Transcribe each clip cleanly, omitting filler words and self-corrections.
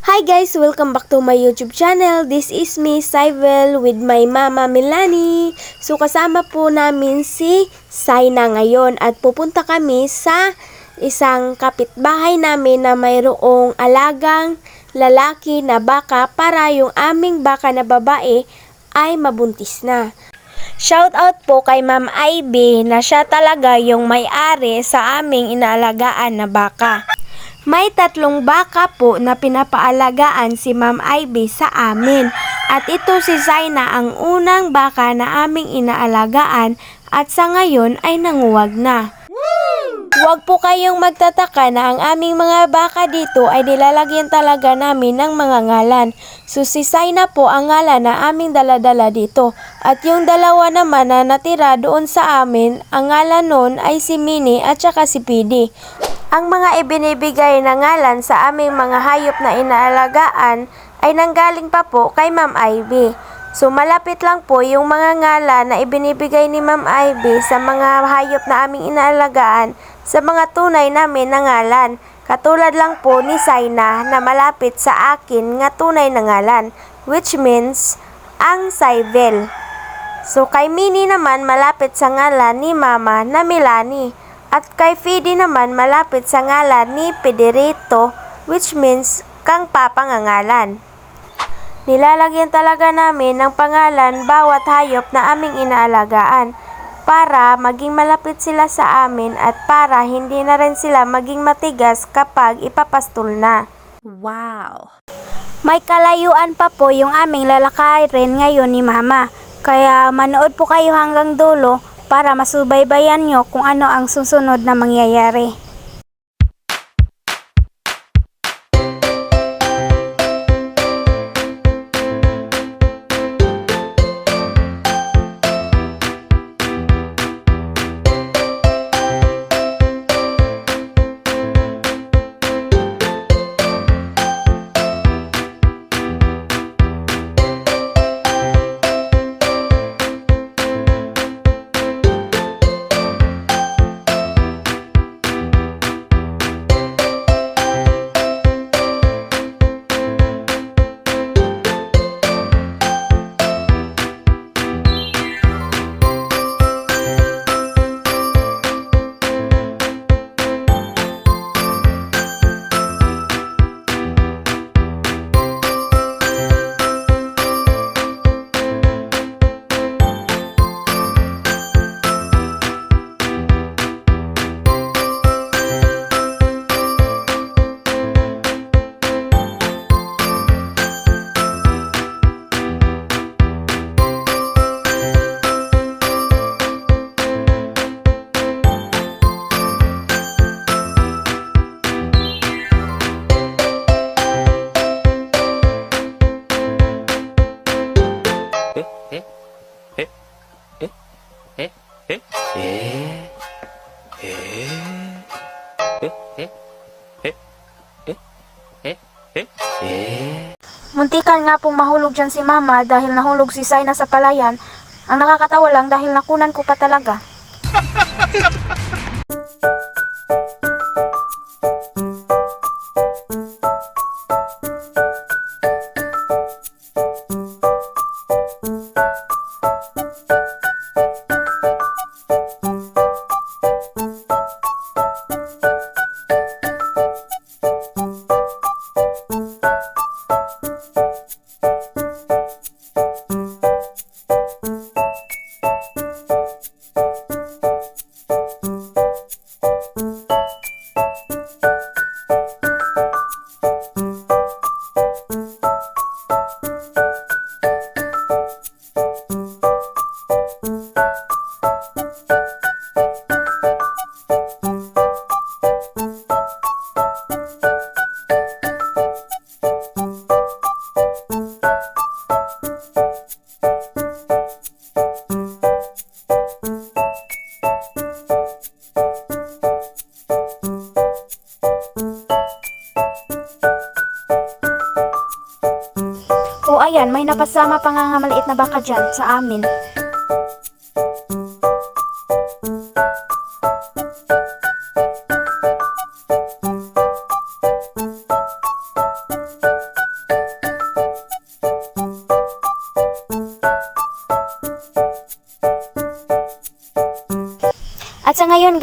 Hi guys! Welcome back to my YouTube channel. This is me, Saivel, with my mama Melanie. So kasama po namin si Saina ngayon at pupunta kami sa isang kapitbahay namin na mayroong alagang lalaki na baka para yung aming baka na babae ay mabuntis na. Shout out po kay Ma'am Ivy na siya talaga yung may-ari sa aming inaalagaan na baka. May 3 baka po na pinapaalagaan si Ma'am Ivy sa amin. At ito si Saina ang unang baka na aming inaalagaan at sa ngayon ay nanguwag na. Huwag po kayong magtataka na ang aming mga baka dito ay nilalagyan talaga namin ng mga ngalan. So si Saina po ang ngalan na aming daladala dito. At yung dalawa naman na natira doon sa amin, ang ngalan nun ay si Minnie at saka si Pidi. Ang mga ibinibigay na ngalan sa aming mga hayop na inaalagaan ay nanggaling pa po kay Ma'am Ivy. So malapit lang po yung mga ngalan na ibinibigay ni Ma'am Ivy sa mga hayop na aming inaalagaan sa mga tunay namin na ngalan. Katulad lang po ni Saina na malapit sa akin nga tunay na ngalan, which means ang Saivel. So kay Minnie naman malapit sa ngalan ni Mama na Melanie. At kay Fidi naman malapit sa ngalan ni Pedrito, which means kang papangangalan. Nilalagyan talaga namin ng pangalan bawat hayop na aming inaalagaan para maging malapit sila sa amin at para hindi na rin sila maging matigas kapag ipapastol na. Wow! May kalayuan pa po yung aming lalakarin ngayon ni Mama, kaya manood po kayo hanggang dulo para masubaybayan nyo kung ano ang susunod na mangyayari. Muntikan nga pong mahulog dyan si Mama dahil nahulog si Saina sa palayan. Ang nakakatawa lang dahil nakunan ko pa talaga. O ayan, may napasama pa nga maliit na baka dyan sa amin.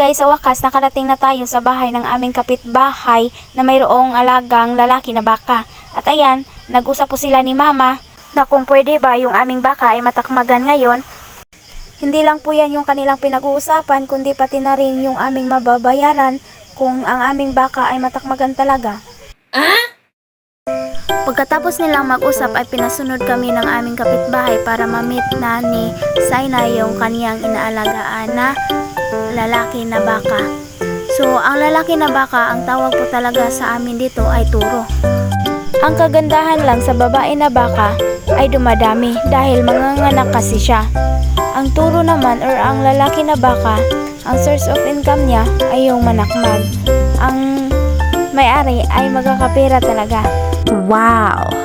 guys, sa wakas nakarating na tayo sa bahay ng aming kapitbahay na mayroong alagang lalaki na baka. At ayan, nag-usap po sila ni mama na kung pwede ba yung aming baka ay matakmagan ngayon. Hindi lang po yan yung kanilang pinag-uusapan, kundi pati na rin yung aming mababayaran kung ang aming baka ay matakmagan talaga. Pagkatapos nilang mag-usap ay pinasunod kami ng aming kapitbahay para ma-meet na ni Saina yung kaniyang inaalagaan na lalaki na baka. So, ang lalaki na baka, ang tawag po talaga sa amin dito ay turo. Ang kagandahan lang sa babae na baka ay dumadami dahil manganganak kasi siya. Ang turo naman or ang lalaki na baka, ang source of income niya ay yung manakmag. Ang may-ari ay magkakapera talaga. Wow!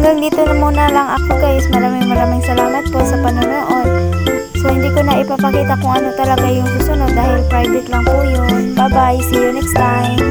Hanggang dito na muna lang ako guys. Maraming salamat po sa panonood. So hindi ko na ipapakita kung ano talaga yung susunod dahil private lang po yun. Bye bye, see you next time.